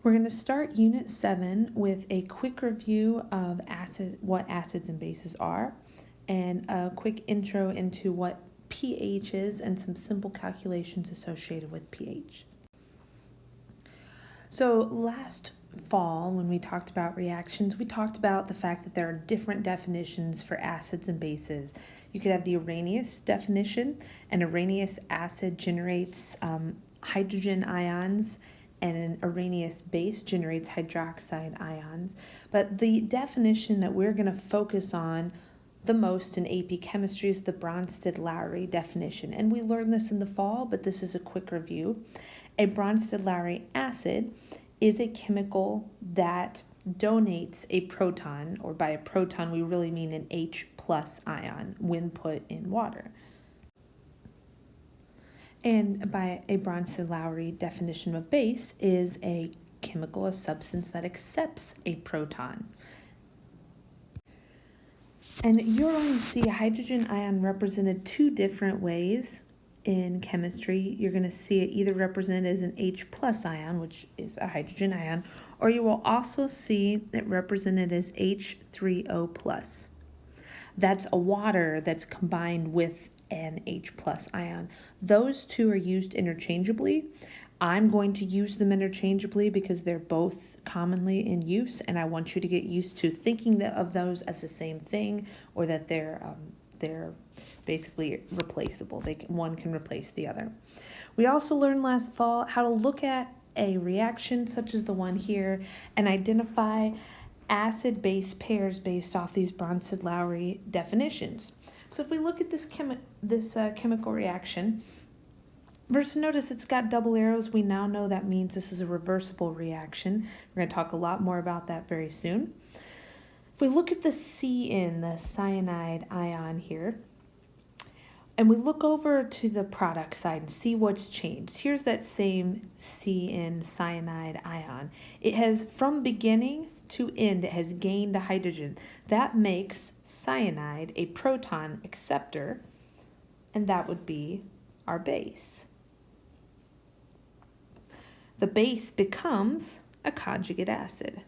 We're going to start Unit 7 with a quick review of what acids and bases are, and a quick intro into what pH is and some simple calculations associated with pH. So last fall, when we talked about reactions, we talked about the fact that there are different definitions for acids and bases. You could have the Arrhenius definition. An Arrhenius acid generates hydrogen ions, and an Arrhenius base generates hydroxide ions. But the definition that we're going to focus on the most in AP chemistry is the Brønsted-Lowry definition. And we learned this in the fall, but this is a quick review. A Brønsted-Lowry acid is a chemical that donates a proton, or by a proton we really mean an H+ ion, when put in water. And by a Brønsted-Lowry definition of base is a chemical, a substance that accepts a proton. And you're going to see a hydrogen ion represented two different ways in chemistry. You're going to see it either represented as an H+ ion, which is a hydrogen ion, or you will also see it represented as H3O+. That's a water that's combined with an H+ ion. Those two are used interchangeably. I'm going to use them interchangeably because they're both commonly in use, and I want you to get used to thinking of those as the same thing, or that they're basically replaceable. One can replace the other. We also learned last fall how to look at a reaction such as the one here and identify acid-base pairs based off these Brønsted-Lowry definitions. So if we look at this chemical reaction, first notice it's got double arrows. We now know that means this is a reversible reaction. We're going to talk a lot more about that very soon. If we look at the CN, the cyanide ion here, and we look over to the product side and see what's changed. Here's that same CN cyanide ion. It has, from beginning to end, it has gained a hydrogen. That makes cyanide a proton acceptor, and that would be our base. The base becomes a conjugate acid.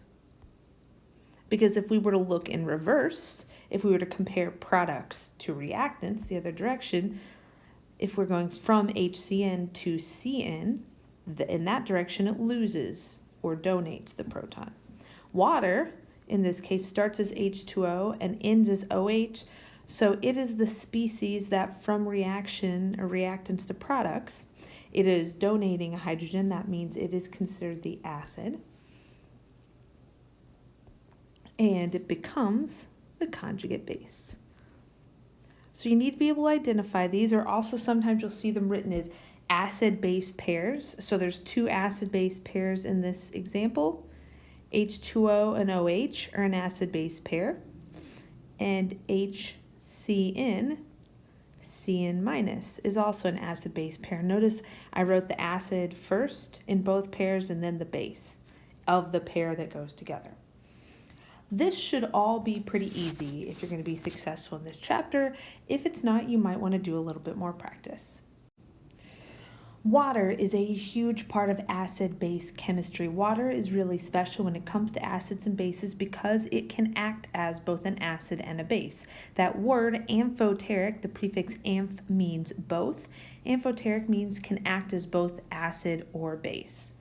Because if we were to look in reverse, if we were to compare products to reactants the other direction, if we're going from HCN to CN, in that direction it loses or donates the proton. Water, in this case, starts as H2O and ends as OH, so it is the species that from reaction or reactants to products, it is donating a hydrogen. That means it is considered the acid, and it becomes the conjugate base. So you need to be able to identify these, or also sometimes you'll see them written as acid-base pairs. So there's two acid-base pairs in this example. H2O and OH are an acid-base pair, and HCN, CN- is also an acid-base pair. Notice I wrote the acid first in both pairs and then the base of the pair that goes together. This should all be pretty easy if you're going to be successful in this chapter. If it's not, you might want to do a little bit more practice. Water is a huge part of acid-base chemistry. Water is really special when it comes to acids and bases because it can act as both an acid and a base. That word amphoteric, the prefix amph means both. Amphoteric means can act as both acid or base.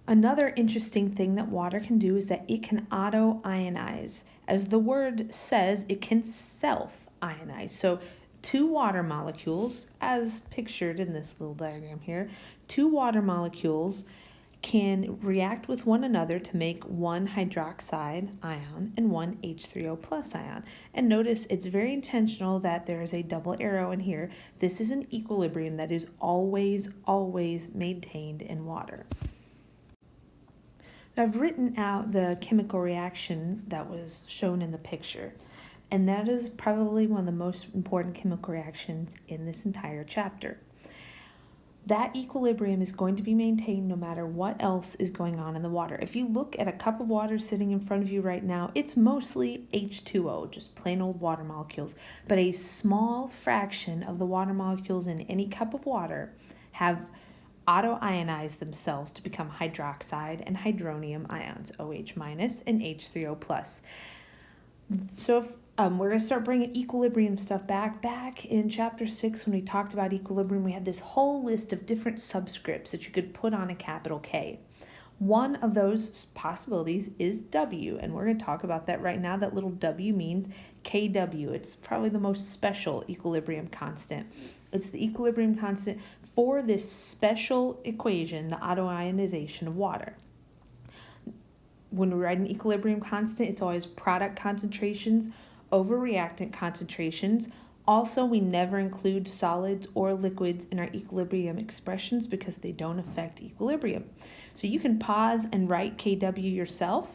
Another interesting thing that water can do is that it can auto-ionize. As the word says, it can self-ionize. So two water molecules, as pictured in this little diagram here, two water molecules can react with one another to make one hydroxide ion and one H3O+ ion. And notice it's very intentional that there is a double arrow in here. This is an equilibrium that is always maintained in water. I've written out the chemical reaction that was shown in the picture, and that is probably one of the most important chemical reactions in this entire chapter. That equilibrium is going to be maintained no matter what else is going on in the water. If you look at a cup of water sitting in front of you right now, it's mostly H2O, just plain old water molecules, but a small fraction of the water molecules in any cup of water have autoionize themselves to become hydroxide and hydronium ions, OH minus and H3O plus. So if, we're going to start bringing equilibrium stuff back. Back in chapter 6, when we talked about equilibrium, we had this whole list of different subscripts that you could put on a capital K. One of those possibilities is W, and we're going to talk about that right now. That little W means KW. It's probably the most special equilibrium constant. It's the equilibrium constant for this special equation, the autoionization of water. When we write an equilibrium constant, it's always product concentrations over reactant concentrations. Also, we never include solids or liquids in our equilibrium expressions because they don't affect equilibrium. So you can pause and write KW yourself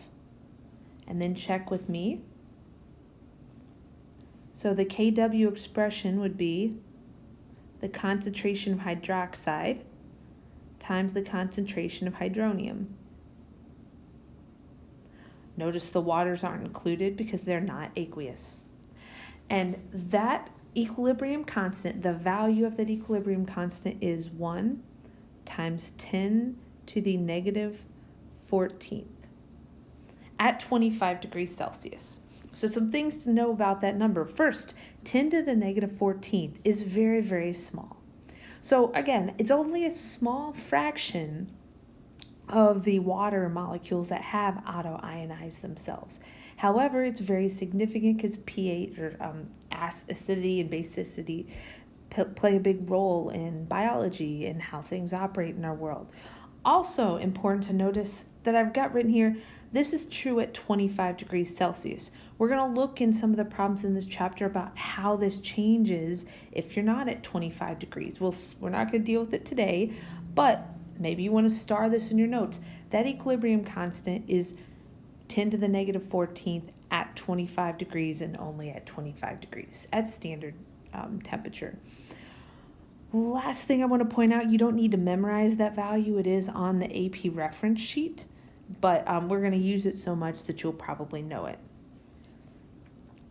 and then check with me. So the KW expression would be the concentration of hydroxide times the concentration of hydronium. Notice the waters aren't included because they're not aqueous. And that equilibrium constant, the value of that equilibrium constant is 1 times 10 to the negative 14th at 25 degrees Celsius. So some things to know about that number. First, 10 to the negative 14th is very, very small. So again, it's only a small fraction of the water molecules that have autoionized themselves. However, it's very significant because pH or acidity and basicity play a big role in biology and how things operate in our world. Also important to notice that I've got written here, this is true at 25 degrees Celsius. We're going to look in some of the problems in this chapter about how this changes if you're not at 25 degrees. We're not going to deal with it today, but maybe you want to star this in your notes. That equilibrium constant is 10 to the negative 14th at 25 degrees and only at 25 degrees at standard temperature. Last thing I want to point out, you don't need to memorize that value. It is on the AP reference sheet, but we're going to use it so much that you'll probably know it.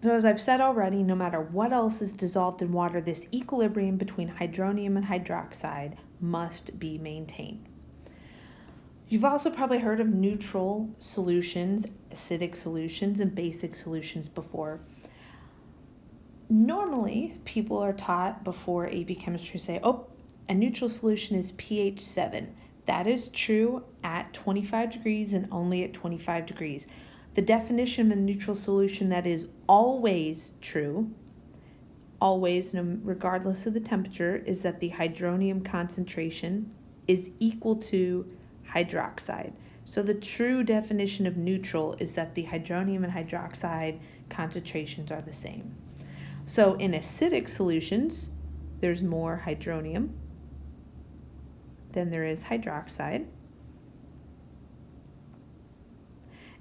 So as I've said already, no matter what else is dissolved in water, this equilibrium between hydronium and hydroxide must be maintained. You've also probably heard of neutral solutions, acidic solutions, and basic solutions before. Normally, people are taught before AP chemistry say, oh, a neutral solution is pH 7. That is true at 25 degrees and only at 25 degrees. The definition of a neutral solution that is always true, always, regardless of the temperature, is that the hydronium concentration is equal to hydroxide. So the true definition of neutral is that the hydronium and hydroxide concentrations are the same. So in acidic solutions, there's more hydronium than there is hydroxide.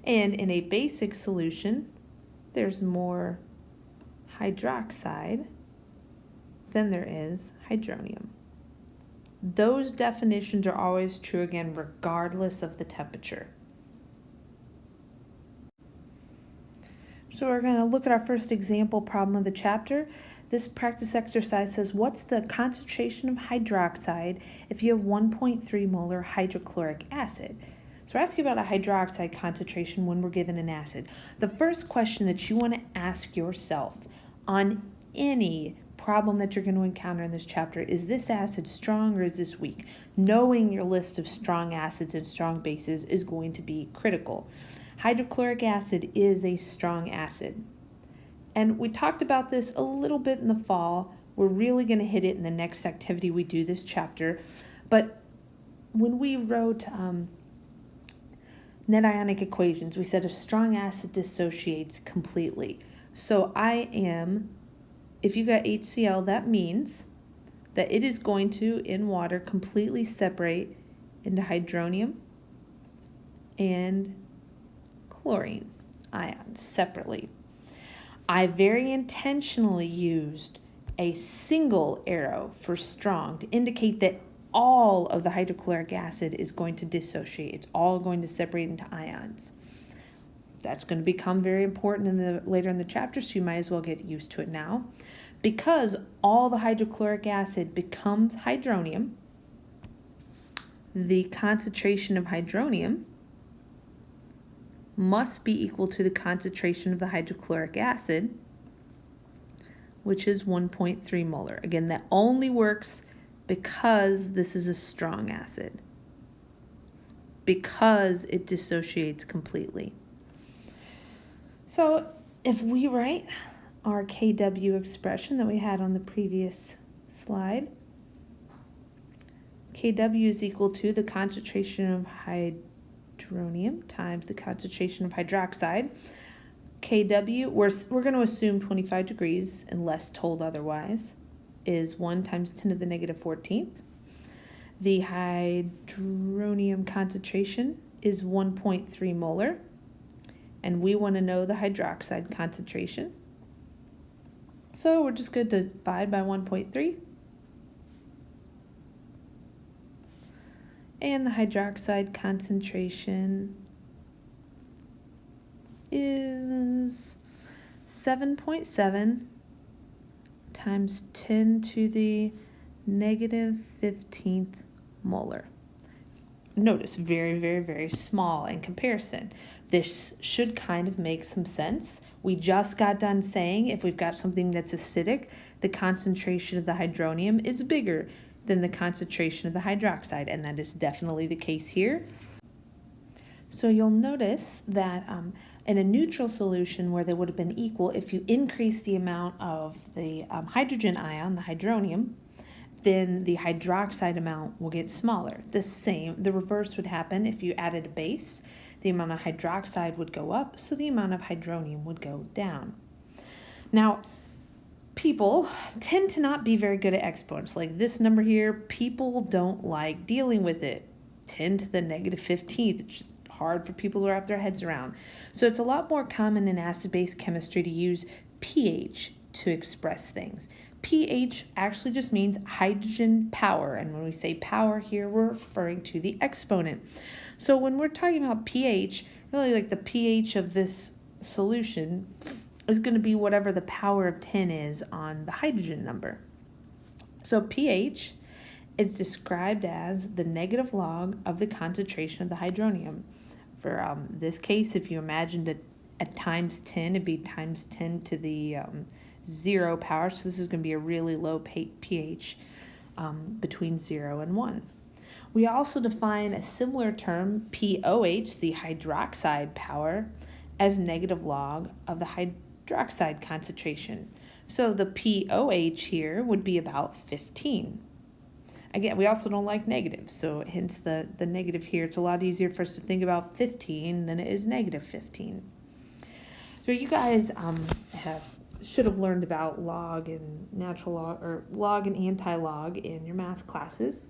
And in a basic solution, there's more hydroxide than there is hydronium. Those definitions are always true again, regardless of the temperature. So we're going to look at our first example problem of the chapter. This practice exercise says, what's the concentration of hydroxide if you have 1.3 molar hydrochloric acid? So we're asking about a hydroxide concentration when we're given an acid. The first question that you want to ask yourself on any problem that you're going to encounter in this chapter is this acid strong or is this weak? Knowing your list of strong acids and strong bases is going to be critical. Hydrochloric acid is a strong acid. And we talked about this a little bit in the fall. We're really going to hit it in the next activity we do this chapter. But when we wrote net ionic equations, we said a strong acid dissociates completely. So if you've got HCl, that means that it is going to, in water, completely separate into hydronium and chlorine ions separately. I very intentionally used a single arrow for strong to indicate that all of the hydrochloric acid is going to dissociate. It's all going to separate into ions. That's going to become very important later in the chapter, so you might as well get used to it now. Because all the hydrochloric acid becomes hydronium, the concentration of hydronium must be equal to the concentration of the hydrochloric acid, which is 1.3 molar. Again, that only works because this is a strong acid, because it dissociates completely. So if we write our Kw expression that we had on the previous slide, Kw is equal to the concentration of hydronium times the concentration of hydroxide. Kw, we're going to assume 25 degrees unless told otherwise, is 1 times 10 to the negative 14th. The hydronium concentration is 1.3 molar, and we want to know the hydroxide concentration. So we're just going to divide by 1.3. And the hydroxide concentration is 7.7 times 10 to the negative 15th molar. Notice, very, very, very small in comparison. This should kind of make some sense. We just got done saying if we've got something that's acidic, the concentration of the hydronium is bigger than the concentration of the hydroxide, and that is definitely the case here. So you'll notice that in a neutral solution where they would have been equal, if you increase the amount of the hydrogen ion, the hydronium, then the hydroxide amount will get smaller. The reverse would happen if you added a base. The amount of hydroxide would go up, so the amount of hydronium would go down. Now, people tend to not be very good at exponents. Like this number here, people don't like dealing with it. 10 to the negative 15th, it's just hard for people to wrap their heads around. So it's a lot more common in acid-base chemistry to use pH to express things. pH actually just means hydrogen power, and when we say power here, we're referring to the exponent. So when we're talking about pH, really like the pH of this solution is going to be whatever the power of 10 is on the hydrogen number. So pH is described as the negative log of the concentration of the hydronium. For this case, if you imagined it at times 10, it'd be times 10 to the 0 power. So this is going to be a really low pH between 0 and 1. We also define a similar term, POH, the hydroxide power, as negative log of the hydroxide concentration. So the POH here would be about 15. Again, we also don't like negatives, so hence the negative here. It's a lot easier for us to think about 15 than it is negative 15. So you guys should have learned about log and natural log, or log and anti-log in your math classes.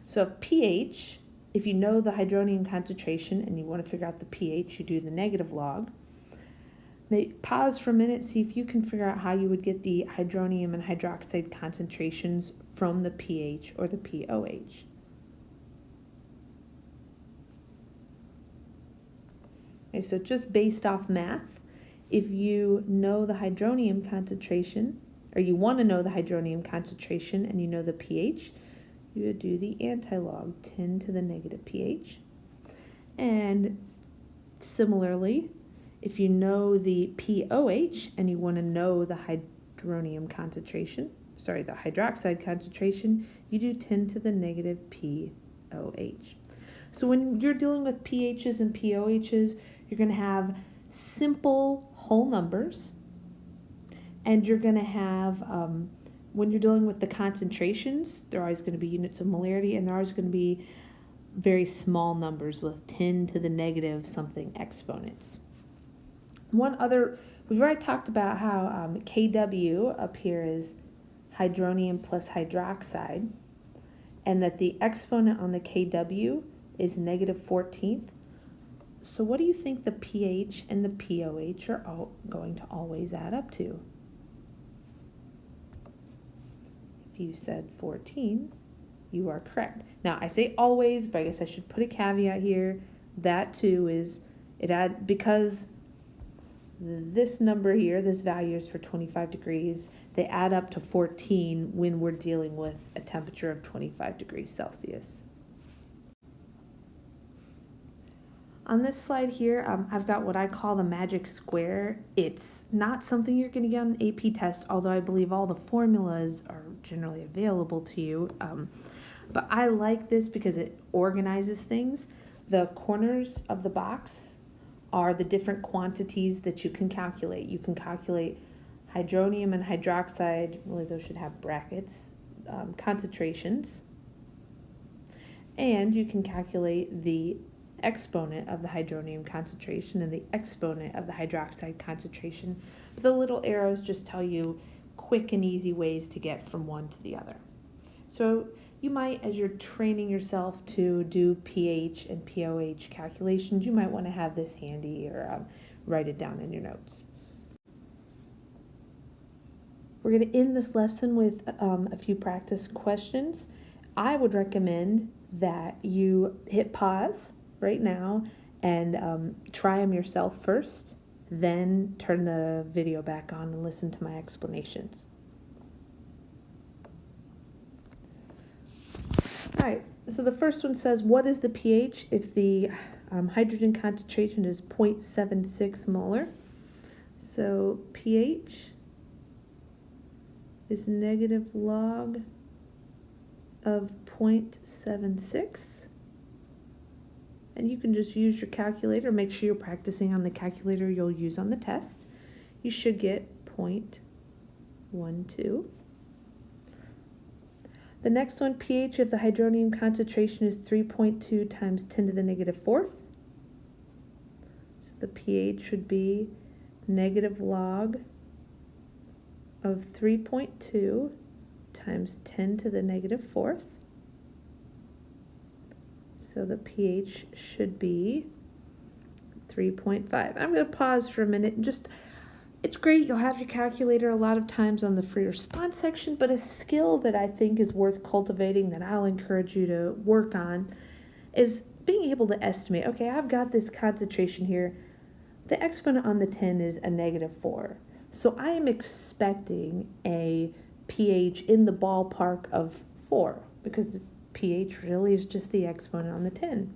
So if pH, if you know the hydronium concentration and you want to figure out the pH, you do the negative log. Pause for a minute, see if you can figure out how you would get the hydronium and hydroxide concentrations from the pH or the POH. Okay, so just based off math, if you know the hydronium concentration, or you want to know the hydronium concentration and you know the pH, you would do the anti-log, 10 to the negative pH. And similarly, if you know the POH and you want to know the hydronium concentration, the hydroxide concentration, you do 10 to the negative POH. So when you're dealing with pHs and POHs, you're going to have simple whole numbers, and you're going to have, when you're dealing with the concentrations, they're always going to be units of molarity, and they're always going to be very small numbers with 10 to the negative something exponents. We've already talked about how Kw up here is hydronium plus hydroxide, and that the exponent on the Kw is negative 14th. So what do you think the pH and the POH are going to always add up to? If you said 14, you are correct. Now, I say always, but I guess I should put a caveat here. That too is, because this number here, this value is for 25 degrees, they add up to 14 when we're dealing with a temperature of 25 degrees Celsius. On this slide here, I've got what I call the magic square. It's not something you're going to get on an AP test, although I believe all the formulas are generally available to you. But I like this because it organizes things. The corners of the box are the different quantities that you can calculate. You can calculate hydronium and hydroxide, really those should have brackets, concentrations. And you can calculate the exponent of the hydronium concentration and the exponent of the hydroxide concentration. But the little arrows just tell you quick and easy ways to get from one to the other. So you might, as you're training yourself to do pH and pOH calculations, you might want to have this handy or write it down in your notes. We're going to end this lesson with a few practice questions. I would recommend that you hit pause right now and try them yourself first, then turn the video back on and listen to my explanations. All right, so the first one says, what is the pH if the hydrogen concentration is 0.76 molar? So pH is negative log of 0.76. And you can just use your calculator. Make sure you're practicing on the calculator you'll use on the test. You should get 0.12. The next one, pH if the hydronium concentration is 3.2 times 10 to the negative fourth. So the pH should be negative log of 3.2 times 10 to the negative fourth. So the pH should be 3.5. I'm going to pause for a minute and just, it's great, you'll have your calculator a lot of times on the free response section, but a skill that I think is worth cultivating that I'll encourage you to work on is being able to estimate, okay, I've got this concentration here. The exponent on the 10 is a negative 4. So I am expecting a pH in the ballpark of 4 because the pH really is just the exponent on the 10.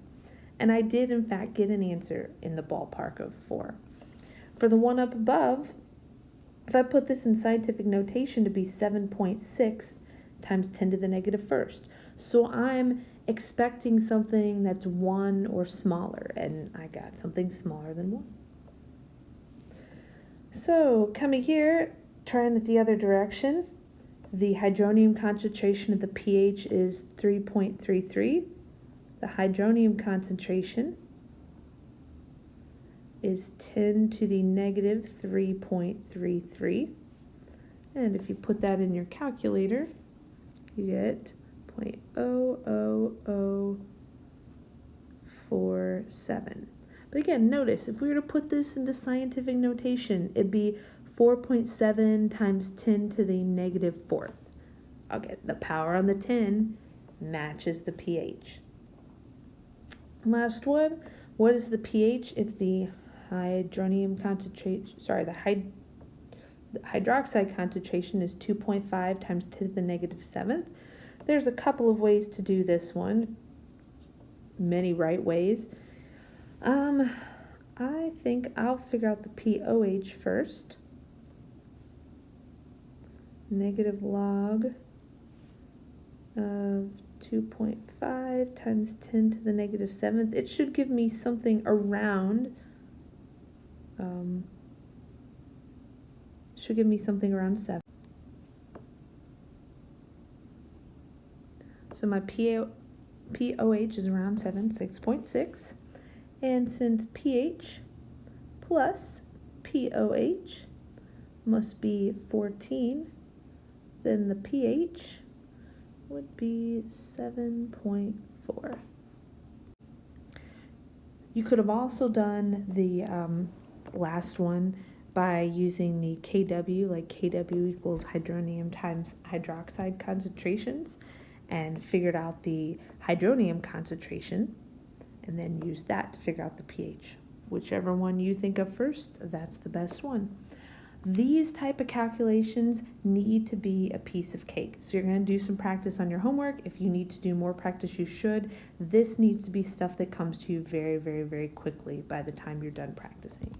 And I did, in fact, get an answer in the ballpark of 4. For the one up above, if I put this in scientific notation to be 7.6 times 10 to the negative first. So I'm expecting something that's 1 or smaller, and I got something smaller than 1. So coming here, trying it the other direction, the hydronium concentration of the pH is 3.33. The hydronium concentration is 10 to the negative 3.33. And if you put that in your calculator, you get 0.00047. But again, notice, if we were to put this into scientific notation, it'd be 4.7 times 10 to the negative fourth. Okay, the power on the 10 matches the pH. Last one, what is the pH if the hydronium concentration, the hydroxide concentration is 2.5 times 10 to the negative 7th? There's a couple of ways to do this one, many right ways. I think I'll figure out the pOH first. Negative log of 2.5 times 10 to the negative 7th. It should give me something around, 7. So my pOH is around 7, 6.6. And since pH plus pOH must be 14, then the pH would be 7.4. You could have also done the last one by using the KW, like KW equals hydronium times hydroxide concentrations, and figured out the hydronium concentration, and then use that to figure out the pH. Whichever one you think of first, that's the best one. These type of calculations need to be a piece of cake. So you're going to do some practice on your homework. If you need to do more practice, you should. This needs to be stuff that comes to you very, very, very quickly by the time you're done practicing.